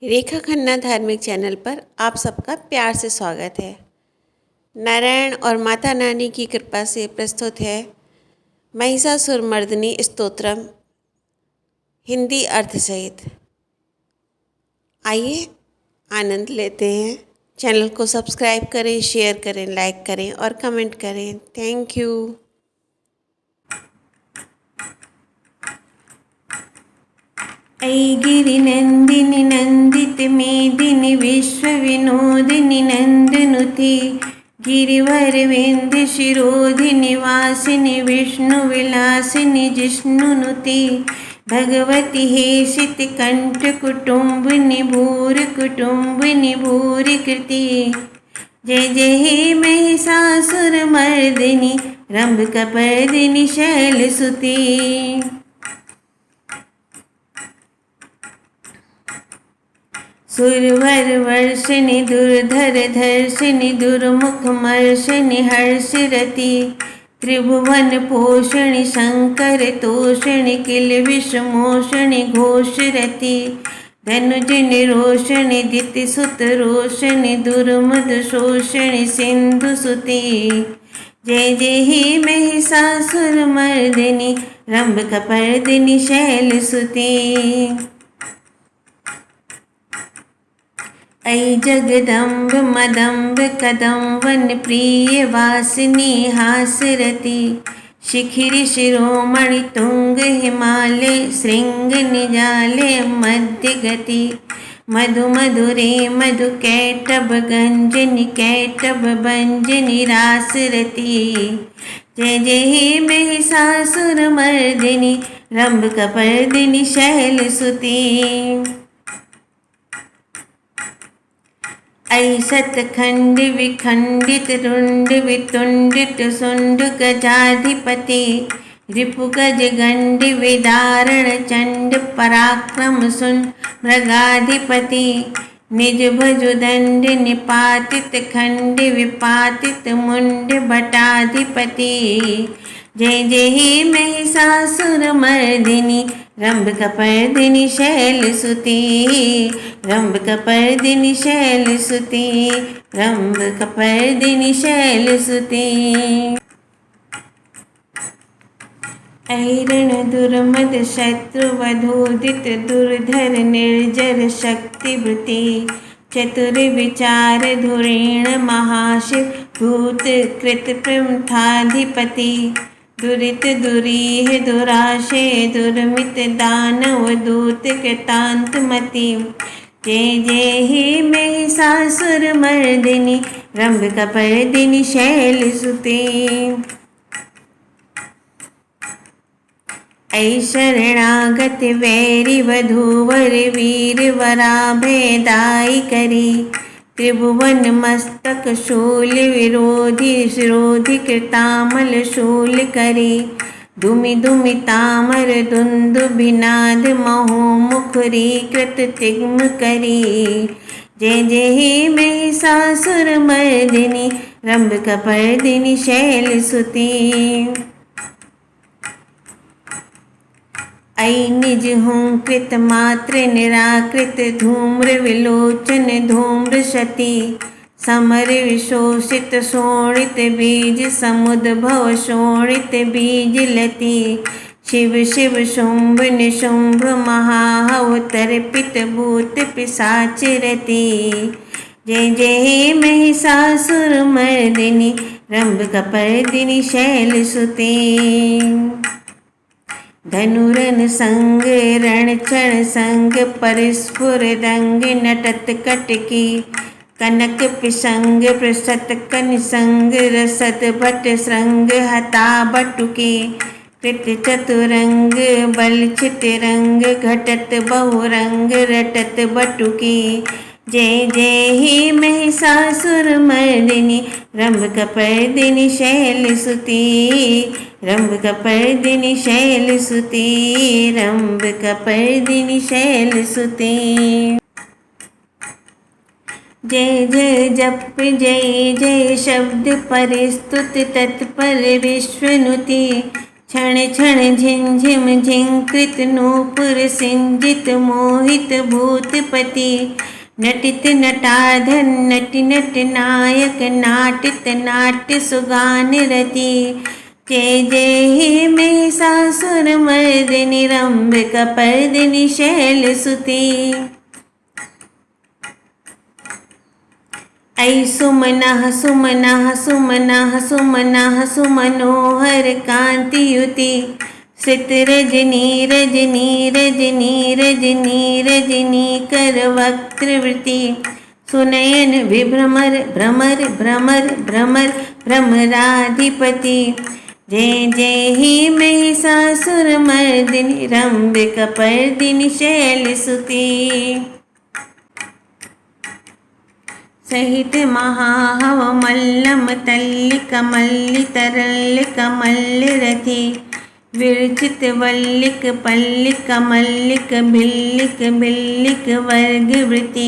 रेखा खन्ना धार्मिक चैनल पर आप सबका प्यार से स्वागत है। नारायण और माता नानी की कृपा से प्रस्तुत है महिषासुरमर्दिनी स्तोत्रम हिंदी अर्थ सहित। आइए आनंद लेते हैं। चैनल को सब्सक्राइब करें, शेयर करें, लाइक करें और कमेंट करें। Thank you. ऐ गिरिनंदिनी नंदित मेदिनी विश्व विनोदिनी नंदनुते गिरिवर विंध्य शिरोधिनी वासिनी विष्णु विलासिनी जिष्णुनुते भगवती हेशित कंठ कुटुंबिनी भूर कुटुंबिनी भूरि कृति। जय जय हे महिषासुर मर्दिनी रंभकपर्दिनी शैलसुते। सुरवर वर्षिणी दुर्धर धर्षिणी दुर्मुख मर्षिणी हर्षरति त्रिभुवन पोषिणी शंकर तोषिणी किल विषमोषिणी घोषरति धनुजिनी रोषिणी दितिसुत रोषिणी दुर्मद शोषिणी सिंधुसुते। जय जय हे महिषासुर मर्दिनी रंभकपर्दिनी शैलसुते। ऐ जगदम्ब मदम्ब कदम्बन प्रिय वासिनी हासरति शिखिरि शिरोमणि तुंग हिमालय श्रृंग निजाले मध्य गति मधु मधुरे मधु कैटभ गंजनि कैटभ भंजनि रासरति। जय जय हे महिषासुर मर्दिनी रंभकपर्दिनी शैलसुते। ऐ सतखंड विखंडित रुंड वितुंडित सुंड गजाधिपति रिपुगज गंड विदारण चंड पराक्रम सुन मृगाधिपति निज भजुदंड निपातित खंड विपातित मुंड भटाधिपति। जय जय हे महिषासुर मर्दिनी रंभकपर्दिनी शैलसुते रंभकपर्दिनी शैलसुते रंभकपर्दिनी शैलसुते। ऐरण दुर्मद शत्रु वधोदित दुर्धर निर्जर शक्तिवृते चतुर विचार धुरेण महाशिव भूत कृत प्रमथाधिपति दुरित दुरीह दुराशे दुर्मित दानव दूत कृतांतमति। जय जय हे महिषासुर मर्दिनी रंभकपर्दिनी शैलसुते। ऐ शरणागत वैरी वधूवर वीर वराभयदायी करी त्रिभुवन मस्तक शूल विरोधी शिरोधि कृतामल शूल करी दुमि दुमि तामर दुंदुभिनाद महोमुखरी कृत तिग्म करी। जय जय हे महिषासुर मर्दिनी रंभकपर्दिनी शैलसुते। ऐ निज हुंकृत मात्र निराकृत धूम्र विलोचन धूम्र शती समर विशोषित शोणित बीज समुद्भव शोणित बीज लती शिव शिव शुंभ निशुंभ महाहव तर्पित भूत पिशाच रति। जय जय हे महिषासुर मर्दिनी रंभकपर्दिनी शैलसुते। धनुरन संग रण क्षण संग परिस्फुर दंग नटत कटकी कनक पिसंग प्रसत कन संग रसत भट श्रृंग हता बटुकी कृत चतुरंग बल चितरंग घटत बहुरंग रटत बटुकी। जय जय हे महिषासुर मर्दिनी रंभकपर्दिनी शैलसुते रंभकपर्दिनी शैलसुते रंभकपर्दिनी शैलसुते। जय जय जप जय जय शब्द परिस्तुत तत्पर विश्वनुते क्षण क्षण झिंझिम झिंकृत नूपुर सिंजित मोहित भूतपति नटित नटाधन नटि नट नायक नाटित नाट्य सुगान रति जय जय हे महिषासुर मर्दिनि रंभिक पर्दिनि शैलसुते ऐ सुमनः सुमनः सुमनः सुमनः सुमनोहर कांतियुति श्रित रजनी रजनी रजनी रजनी रजनी कर वक्त्रवृति सुनयन विभ्रमर भ्रमर भ्रमर भ्रमर भ्रमराधिपति जय जय हे महिषासुर मर्दिनि रंभिक पर्दिनि शैलसुते सहित महाहव मल्लम तल्लिक मल्लितरल्लिक मल्लिरथि विरचित वल्लिक पल्लिक मल्लिक भिल्लिक भिल्लिक वर्गवृति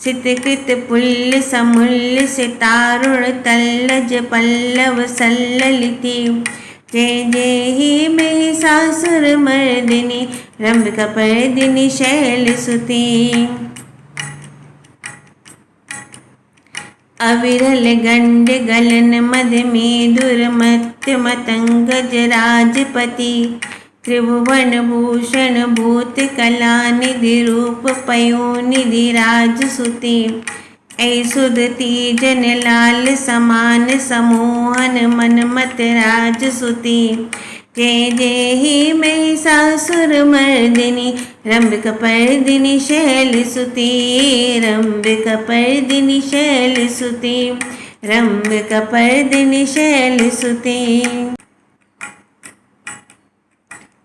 सितकृत पुल्ल समुल्ल सितारुण तल्लज पल्लव सल्ललिति जय जय हे महिषासुर मर्दिनि रंभिक पर्दिनि शैलसुते अविरल गंड गलन मद मेदुर मत्य मतंगज राजपति त्रिभुवन भूषण भूत कला निधि रूप पयोनिधि राजसुते ऐ सुदती जन लाल समान समोहन मनमत राजसुते जय जय हे महिषासुर मर्दिनि रंभिक पर्दिनि शैलसुते रंभिक पर्दिनि शैलसुते रंभिक पर्दिनि शैलसुते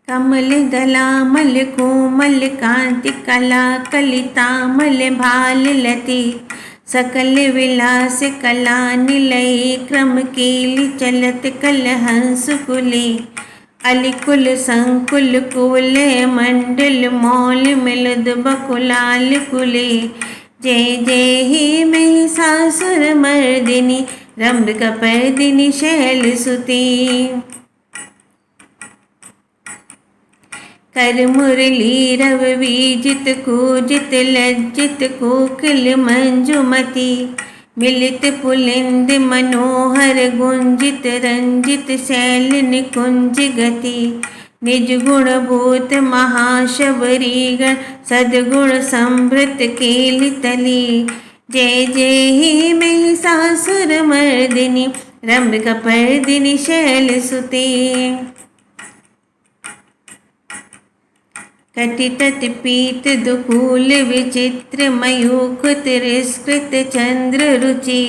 कमल दलामल कोमल कांति कला कलितामल भाल लति सकल विलास कला निलय क्रम केलि चलत कल हंस कुले अलिकुल संकुल कुल मंडल मौल मिलद बकुलाल कुले जय जय हे महिषासुर मर्दिनि रंभिक पर्दिनि शैलसुते कर मुरली रव विजित कूजित लज्जित कोकिल मंजुमति मिलित पुलिंद मनोहर गुंजित रंजित शैल निकुंज गति निज गुण भूत महाशबरी गण सद्गुण संभृत केलि तली जय जय हे महिषासुर मर्दिनि रंभिक पर्दिनि शैलसुते कटितट पीत दुकूल विचित्र मयूख तिरस्कृत चंद्र रुचि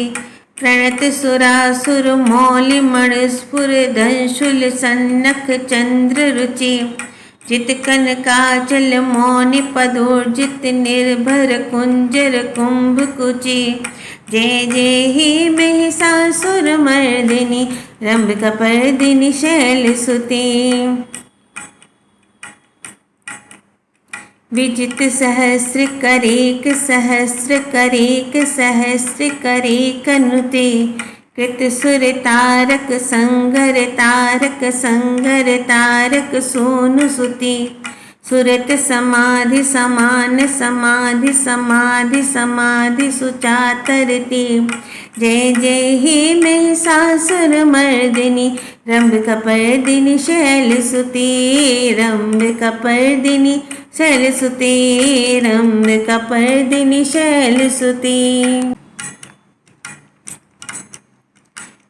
प्रणत सुरासुर मौलि मणस्फुर धंशुल सन्नख चंद्र रुचि जित कनकाचल मौनि पदोर्जित निर्भर कुंजर कुंभ कुचि जय जय हे महिषासुर मर्दिनि रंभिक पर्दिनि शैलसुते विजित सहस्र करेक सहस्र करेक सहस्र करेक नुते कृत सुर तारक संगर तारक सोनु सुति सुरत समाधि समान समाधि समाधि समाधि सुचातरति जय जय हे महिषासुर मर्दिनि रंभिक पर्दिनि शैलसुते रंभिक पर्दिनि शैलसुते रंभिक पर्दिनि शैलसुते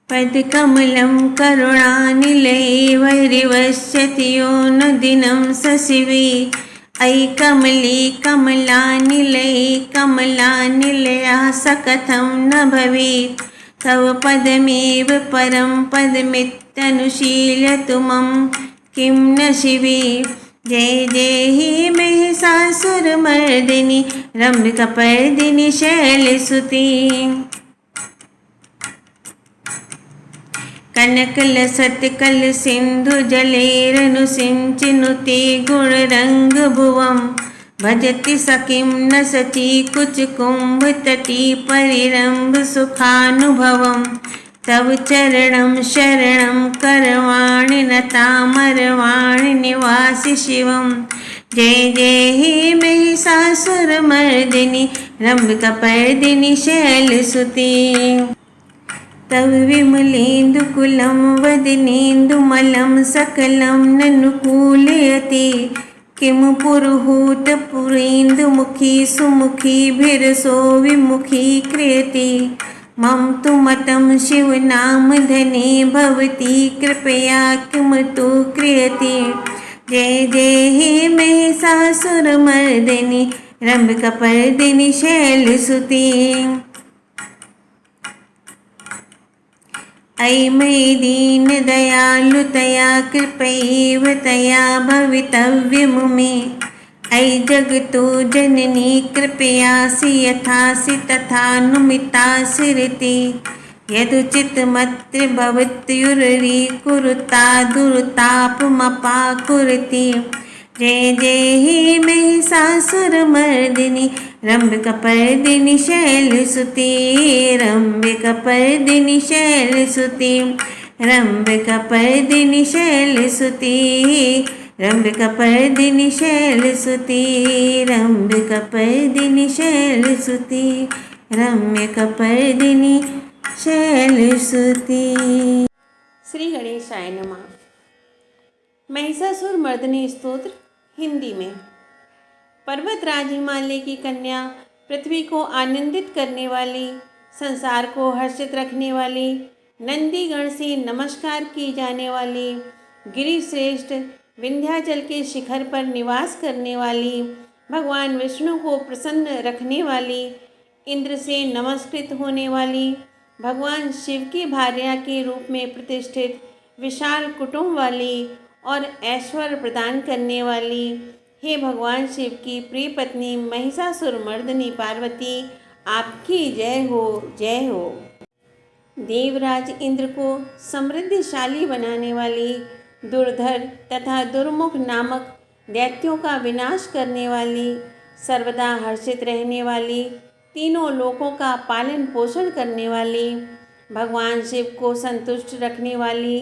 पदकमलं करुणानिलये वैरिवस्यति यो न दिनं सशिवे ऐ कमले कमलानिलये कमलानिलया स कथं न भवेत् तव पदमेव परं पदमित्यनुशीलतु मम किं न शिवे जय जय हे महिषासुर मर्दिनि रंभिक पर्दिनि शैलसुते कनकलसत कल सिंधु जलेरनु सिंचनुते गुण रंग भुवम भजति सखिं न सची कुच कुंभ तटी परिरंभ सुखानुभवम तव चरणं शरणं करवाणि नतामरवाणि निवासि शिवं। जय जय हे महिषासुरमर्दिनि रम्भकपर्दिनि शैलसुते। तव विमलेन्दुकुलं वदनेन्दुमलं सकलं ननुकूलयते। किं पुरुहूतपुरेन्दुमुखी सुमुखीभिरसो विमुखी क्रियते। मम तु मतं शिवनामधने भवती कृपया किं तु क्रियते। जय जय हे महिषासुरमर्दिनि रम्भकपर्दिनि शैलसुते। अयि मयि दीनदयालुतया कृपैव तया भवितव्यं मे। अयि जगतो जननी कृपयासि यथासि तथानुमितासि ऋते। यदुचितमत्र भवत्युररीकुरुता दुर्तापमपाकुरुते। जय जय हे महिषासुरमर्दिनि रम्भकपर्दिनि शैलसुते। रम्भकपर्दिनि शैलसुते। रम्भकपर्दिनि शैलसुते। रम्भकपर्दिनि शैलसुते। रम्भकपर्दिनि शैलसुते। रम्यकपर्दिनि शैलसुते। श्री गणेशाय नमः। महिषासुर मर्दिनी स्तोत्र हिंदी में। पर्वतराज हिमालय की कन्या, पृथ्वी को आनंदित करने वाली, संसार को हर्षित रखने वाली, नंदीगण से नमस्कार की जाने वाली, गिरिश्रेष्ठ विंध्याचल के शिखर पर निवास करने वाली, भगवान विष्णु को प्रसन्न रखने वाली, इंद्र से नमस्कृत होने वाली, भगवान शिव की भार्या के रूप में प्रतिष्ठित, विशाल कुटुंब वाली और ऐश्वर्य प्रदान करने वाली, हे भगवान शिव की प्रिय पत्नी महिषासुरमर्दिनी पार्वती, आपकी जय हो, जय हो। देवराज इंद्र को समृद्धिशाली बनाने वाली, दुर्धर तथा दुर्मुख नामक दैत्यों का विनाश करने वाली, सर्वदा हर्षित रहने वाली, तीनों लोकों का पालन पोषण करने वाली, भगवान शिव को संतुष्ट रखने वाली,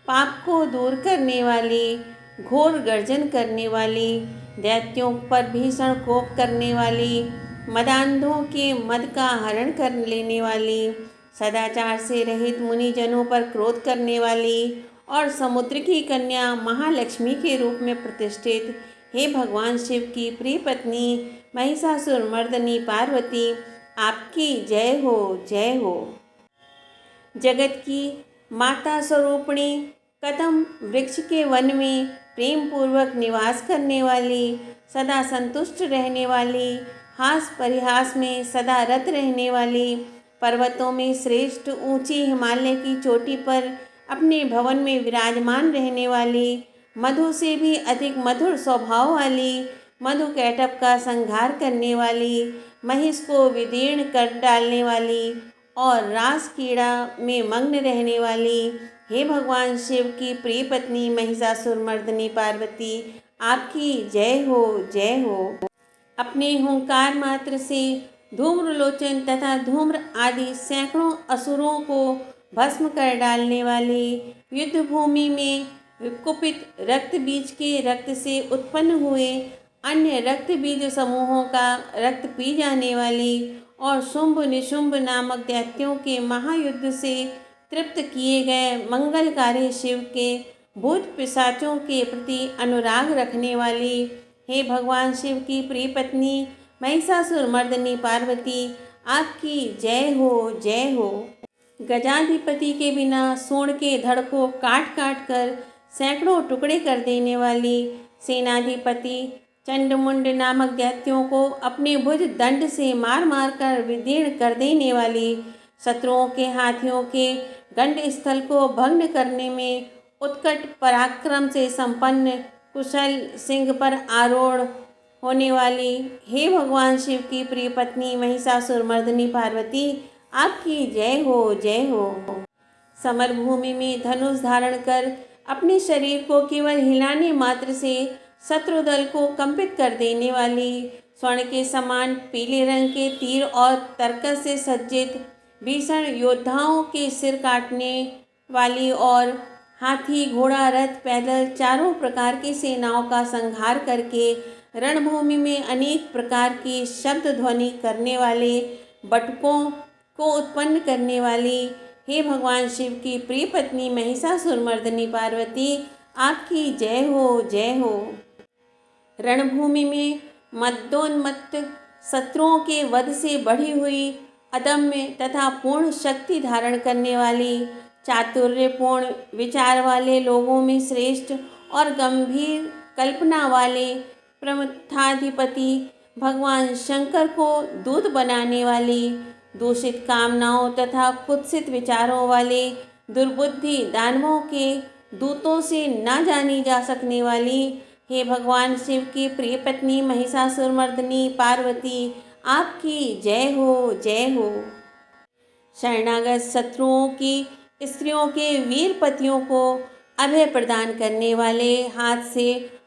पाप को दूर करने वाली, घोर गर्जन करने वाली, दैत्यों पर भीषण कोप करने वाली, मदांधों के मद का हरण कर लेने वाली, सदाचार से रहित मुनिजनों पर क्रोध करने वाली और समुद्र की कन्या महालक्ष्मी के रूप में प्रतिष्ठित, हे भगवान शिव की प्रिय पत्नी महिषासुरमर्दिनी पार्वती, आपकी जय हो, जय हो। जगत की माता स्वरूपिणी, कदम वृक्ष के वन में प्रेम पूर्वक निवास करने वाली, सदा संतुष्ट रहने वाली, हास परिहास में सदा रत रहने वाली, पर्वतों में श्रेष्ठ ऊंची हिमालय की चोटी पर अपने भवन में विराजमान रहने वाली, मधु से भी अधिक मधुर स्वभाव वाली, मधु कैटभ का संहार करने वाली, महिष को विदीर्ण कर डालने वाली और रास कीड़ा में मग्न रहने वाली, हे भगवान शिव की प्रिय पत्नी महिषासुरमर्दिनी पार्वती, आपकी जय हो, जय हो। अपने हुंकार मात्र से धूम्रलोचन तथा धूम्र आदि सैकड़ों असुरों को भस्म कर डालने वाली, युद्ध भूमि में कुपित रक्त बीज के रक्त से उत्पन्न हुए अन्य रक्त बीज समूहों का रक्त पी जाने वाली और शुंभ निशुंभ नामक दैत्यों के महायुद्ध से तृप्त किए गए मंगलकारी शिव के भूत पिशाचों के प्रति अनुराग रखने वाली, हे भगवान शिव की प्रिय पत्नी महिषासुरमर्दिनी पार्वती, आपकी जय हो, जय हो। गजाधिपति के बिना सूंड के धड़ को काट काट कर सैकड़ों टुकड़े कर देने वाली, सेनाधिपति चंडमुंड नामक दैत्यों को अपने भुज दंड से मार मार कर विदीर्ण कर देने वाली, शत्रुओं के हाथियों के गंड स्थल को भंग करने में उत्कट पराक्रम से संपन्न कुशल सिंह पर आरूढ़ होने वाली, हे भगवान शिव की प्रिय पत्नी महिषासुरमर्दिनी पार्वती, आपकी जय हो, जय हो। समर भूमि में धनुष धारण कर अपने शरीर को केवल हिलाने मात्र से शत्रु दल को कंपित कर देने वाली, स्वर्ण के समान पीले रंग के तीर और तरकस से सज्जित भीषण योद्धाओं के सिर काटने वाली और हाथी, घोड़ा, रथ, पैदल चारों प्रकार की सेनाओं का संहार करके रणभूमि में अनेक प्रकार की शब्द ध्वनि करने वाले बटुकों को उत्पन्न करने वाली हे भगवान शिव की प्रिय पत्नी महिषासुरमर्दिनी पार्वती, आपकी जय हो, जय हो। रणभूमि में मदोन्मत्त शत्रुओं के वध से बढ़ी हुई अदम्य तथा पूर्ण शक्ति धारण करने वाली चातुर्यपूर्ण विचार वाले लोगों में श्रेष्ठ और गंभीर कल्पना वाले प्रमथाधिपति भगवान शंकर को दूत बनाने वाली दूषित कामनाओं तथा कुत्सित विचारों वाले दुर्बुद्धि दानवों के दूतों से न जानी जा सकने वाली हे भगवान शिव की प्रिय पत्नी महिषासुरमर्दिनी पार्वती, आपकी जय हो, जय हो। शरणागत शत्रुओं की स्त्रियों के वीर पतियों को अभय प्रदान करने वाले, हाथ से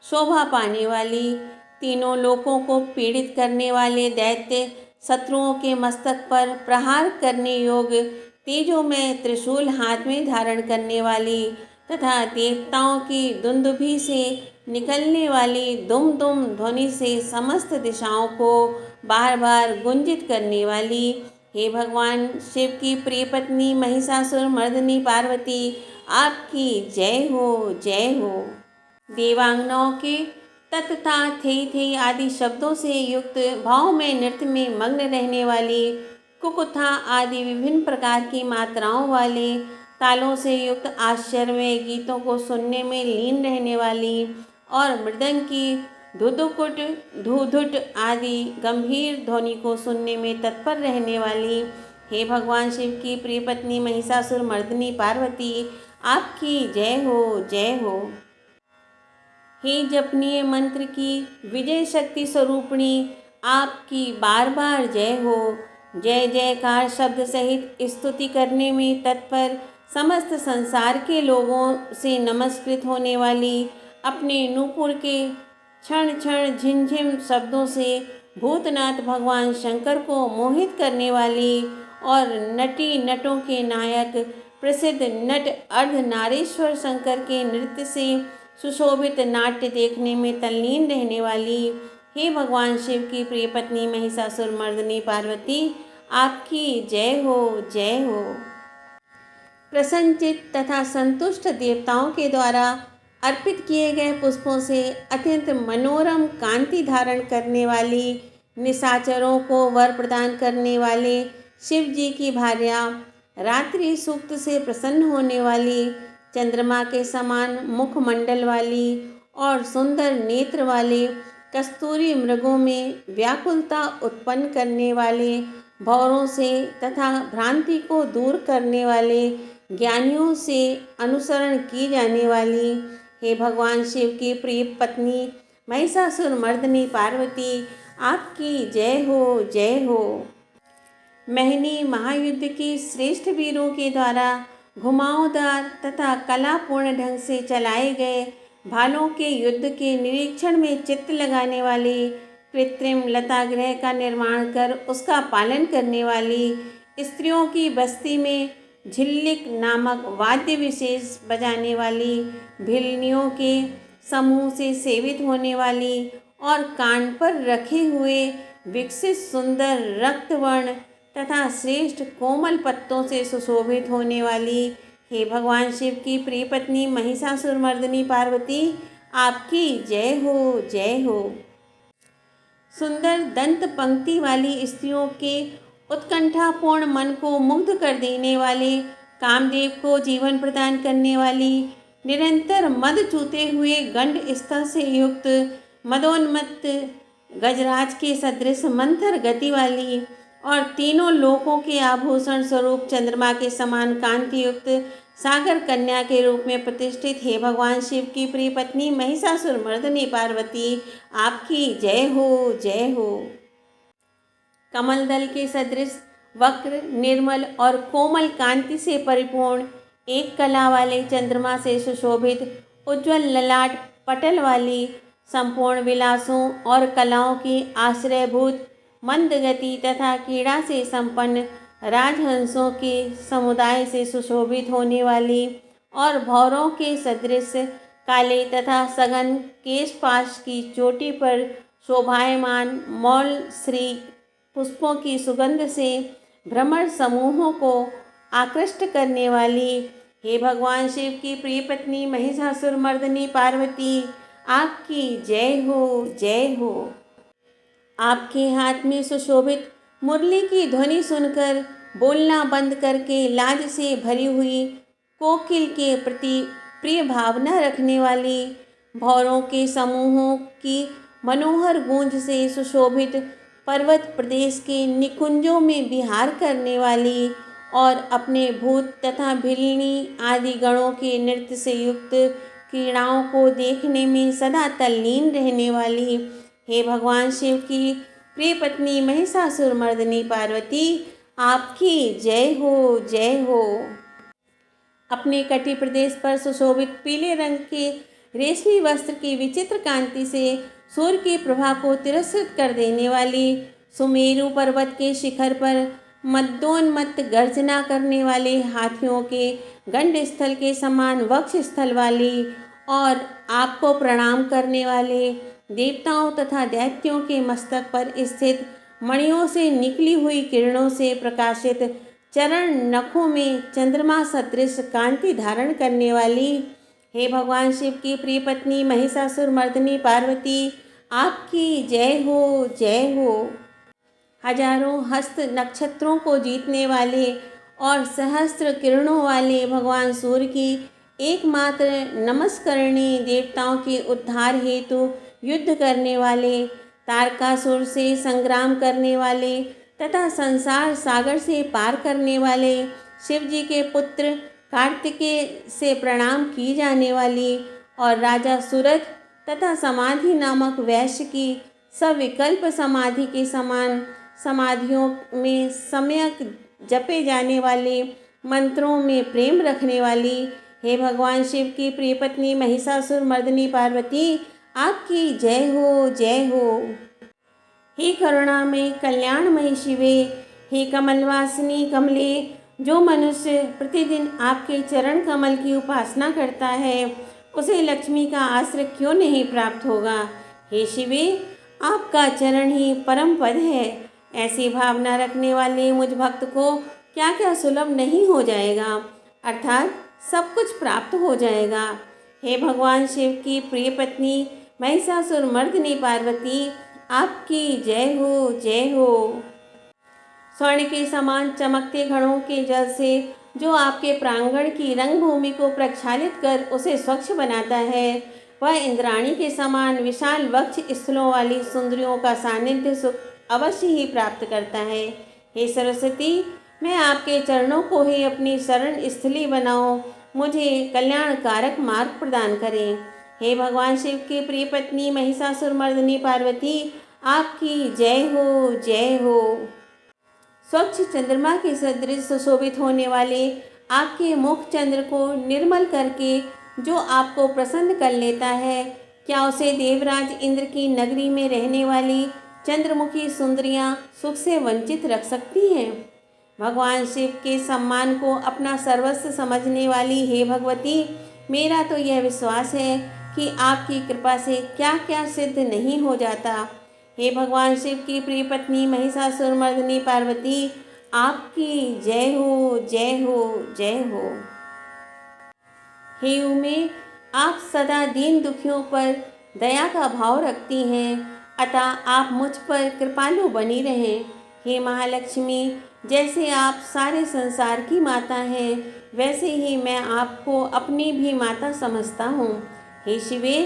शोभा पाने वाली, तीनों लोकों को पीड़ित करने वाले दैत्य शत्रुओं के मस्तक पर प्रहार करने योग्य तेजोमय त्रिशूल हाथ में धारण करने वाली तथा देवताओं की दुंदुभि से निकलने वाली दुम दुम ध्वनि से समस्त दिशाओं को बार बार गुंजित करने वाली हे भगवान शिव की प्रिय पत्नी महिषासुरमर्दिनी पार्वती, आपकी जय हो, जय हो। देवांगनाओं के तत्था थे थे आदि शब्दों से युक्त भाव में नृत्य में मग्न रहने वाली, कुकुथा आदि विभिन्न प्रकार की मात्राओं वाले तालों से युक्त आश्चर्यमय गीतों को सुनने में लीन रहने वाली और मृदंग की धुधुकुट धुधुट आदि गंभीर ध्वनि को सुनने में तत्पर रहने वाली हे भगवान शिव की प्रिय पत्नी महिषासुरमर्दिनी पार्वती, आपकी जय हो, जय हो। हे जपनीय मंत्र की विजय शक्ति स्वरूपिणी, आपकी बार बार जय हो। जय जयकार शब्द सहित स्तुति करने में तत्पर समस्त संसार के लोगों से नमस्कृत होने वाली, अपने नूपुर के क्षण क्षण झिमझिम शब्दों से भूतनाथ भगवान शंकर को मोहित करने वाली और नटी नटों के नायक प्रसिद्ध नट अर्धनारीश्वर शंकर के नृत्य से सुशोभित नाट्य देखने में तल्लीन रहने वाली हे भगवान शिव की प्रिय पत्नी महिषासुरमर्दिनी पार्वती, आपकी जय हो, जय हो। प्रसन्नचित तथा संतुष्ट देवताओं के द्वारा अर्पित किए गए पुष्पों से अत्यंत मनोरम कांति धारण करने वाली, निशाचरों को वर प्रदान करने वाले शिव जी की भार्या, रात्रि सूक्त से प्रसन्न होने वाली, चंद्रमा के समान मुखमंडल वाली और सुंदर नेत्र वाले, कस्तूरी मृगों में व्याकुलता उत्पन्न करने वाले, भौरों से तथा भ्रांति को दूर करने वाले, ज्ञानियों से अनुसरण की जाने वाली हे भगवान शिव की प्रिय पत्नी महिषासुरमर्दिनी पार्वती, आपकी जय हो, जय हो। महनी महायुद्ध की श्रेष्ठ वीरों के द्वारा घुमावदार तथा कलापूर्ण ढंग से चलाए गए भालों के युद्ध के निरीक्षण में चित्त लगाने वाली, कृत्रिम लतागृह का निर्माण कर उसका पालन करने वाली, स्त्रियों की बस्ती में झिल्लिक नामक वाद्य विशेष बजाने वाली, भिलनियों के समूह से सेवित होने वाली और कान पर रखे हुए विकसित सुंदर रक्तवर्ण तथा श्रेष्ठ कोमल पत्तों से सुशोभित होने वाली हे भगवान शिव की प्रिय पत्नी महिषासुरमर्दिनी पार्वती, आपकी जय हो, जय हो। सुंदर दंत पंक्ति वाली स्त्रियों के उत्कंठापूर्ण मन को मुग्ध कर देने वाले, कामदेव को जीवन प्रदान करने वाली, निरंतर मद चूते हुए गंड स्थल से युक्त मदोन्मत्त गजराज के सदृश मंथर गति वाली और तीनों लोकों के आभूषण स्वरूप चंद्रमा के समान कांति युक्त सागर कन्या के रूप में प्रतिष्ठित हे भगवान शिव की प्रिय पत्नी महिषासुरमर्दिनी पार्वती, आपकी जय हो, जय हो। कमल दल के सदृश वक्र, निर्मल और कोमल कांति से परिपूर्ण, एक कला वाले चंद्रमा से सुशोभित, उज्ज्वल ललाट पटल वाली, संपूर्ण विलासों और कलाओं की आश्रयभूत, मंद गति तथा क्रीड़ा से संपन्न, राजहंसों के समुदाय से सुशोभित होने वाली और भौरों के सदृश काले तथा सघन केशपाश की चोटी पर शोभायमान मौल श्री पुष्पों की सुगंध से भ्रमर समूहों को आकृष्ट करने वाली, हे भगवान शिव की प्रिय पत्नी महिषासुर मर्दिनी पार्वती, आपकी जय हो, जय हो। आपके हाथ में सुशोभित मुरली की ध्वनि सुनकर बोलना बंद करके लाज से भरी हुई कोकिल के प्रति प्रिय भावना रखने वाली, भौरों के समूहों की मनोहर गूंज से सुशोभित पर्वत प्रदेश के निकुंजों में विहार करने वाली और अपने भूत तथा भिलनी आदि गणों के नृत्य से युक्त क्रीड़ाओं को देखने में सदा तल्लीन रहने वाली, हे भगवान शिव की प्रिय पत्नी महिषासुर मर्दिनी पार्वती, आपकी जय हो, जय हो। अपने कटी प्रदेश पर सुशोभित पीले रंग के रेशमी वस्त्र की विचित्र कांति से सूर्य की प्रभा को तिरस्कृत कर देने वाली, सुमेरु पर्वत के शिखर पर मद्दोन्मत्त गर्जना करने वाले हाथियों के गंड स्थल के समान वक्ष स्थल वाली और आपको प्रणाम करने वाले देवताओं तथा दैत्यों के मस्तक पर स्थित मणियों से निकली हुई किरणों से प्रकाशित चरण नखों में चंद्रमा सदृश कांति धारण करने वाली, हे भगवान शिव की प्रिय पत्नी महिषासुर मर्दिनी पार्वती, आपकी जय हो, जय हो। हजारों हस्त नक्षत्रों को जीतने वाले और सहस्त्र किरणों वाले भगवान सूर्य की एकमात्र नमस्करणीय, देवताओं के उद्धार हेतु युद्ध करने वाले, तारकासुर से संग्राम करने वाले तथा संसार सागर से पार करने वाले, शिव जी के पुत्र कार्तिकेय से प्रणाम की जाने वाली और राजा सूरथ तथा समाधि नामक वैश्य की सविकल्प समाधि के समान समाधियों में सम्यक जपे जाने वाले मंत्रों में प्रेम रखने वाली, हे भगवान शिव की प्रिय पत्नी महिषासुर मर्दिनी पार्वती, आपकी जय हो, जय हो। हे करुणा में कल्याणमयी शिवे, हे कमलवासिनी कमले, जो मनुष्य प्रतिदिन आपके चरण कमल की उपासना करता है उसे लक्ष्मी का आश्रय क्यों नहीं प्राप्त होगा। हे शिवे, आपका चरण ही परम पद है। ऐसी भावना रखने वाले मुझ भक्त को क्या क्या सुलभ नहीं हो जाएगा, अर्थात सब कुछ प्राप्त हो जाएगा। हे भगवान शिव की प्रिय पत्नी महिषासुर मर्दिनी पार्वती, आपकी जय हो, जय हो। स्वर्ण के समान चमकते घड़ों के जल से जो आपके प्रांगण की रंगभूमि को प्रक्षालित कर उसे स्वच्छ बनाता है, वह इंद्राणी के समान विशाल वक्ष स्थलों वाली सुंदरियों का सानिध्य सुख अवश्य ही प्राप्त करता है। हे सरस्वती, मैं आपके चरणों को ही अपनी शरण स्थली बनाऊं, मुझे कल्याणकारक मार्ग प्रदान करें। हे भगवान शिव की प्रिय पत्नी महिषासुर मर्दिनी पार्वती, आपकी जय हो, जय हो। स्वच्छ चंद्रमा के सदृश सुशोभित होने वाले आपके मुख चंद्र को निर्मल करके जो आपको प्रसन्न कर लेता है, क्या उसे देवराज इंद्र की नगरी में रहने वाली चंद्रमुखी सुंदरियां सुख से वंचित रख सकती हैं। भगवान शिव के सम्मान को अपना सर्वस्व समझने वाली हे भगवती, मेरा तो यह विश्वास है कि आपकी कृपा से क्या क्या सिद्ध नहीं हो जाता। हे भगवान शिव की प्रिय पत्नी महिषासुर मर्दिनी पार्वती, आपकी जय हो, जय हो, जय हो। हे उमे, आप सदा दीन दुखियों पर दया का भाव रखती हैं, अतः आप मुझ पर कृपालु बनी रहें। हे महालक्ष्मी, जैसे आप सारे संसार की माता हैं, वैसे ही मैं आपको अपनी भी माता समझता हूँ। हे शिवे,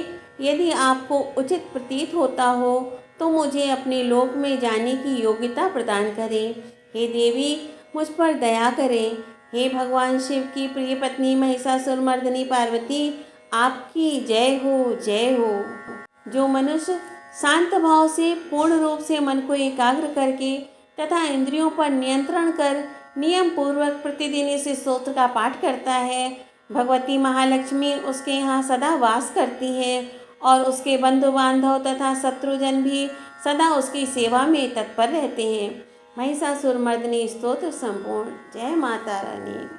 यदि आपको उचित प्रतीत होता हो तो मुझे अपने लोक में जाने की योग्यता प्रदान करें। हे देवी, मुझ पर दया करें। हे भगवान शिव की प्रिय पत्नी महिषासुर मर्दिनी पार्वती, आपकी जय हो, जय हो। जो मनुष्य शांत भाव से पूर्ण रूप से मन को एकाग्र करके तथा इंद्रियों पर नियंत्रण कर नियम पूर्वक प्रतिदिन इस स्तोत्र का पाठ करता है, भगवती महालक्ष्मी उसके यहाँ सदा वास करती हैं और उसके बंधु बांधव तथा शत्रुजन भी सदा उसकी सेवा में तत्पर रहते हैं। महिषासुरमर्दिनी स्तोत्र संपूर्ण। जय माता रानी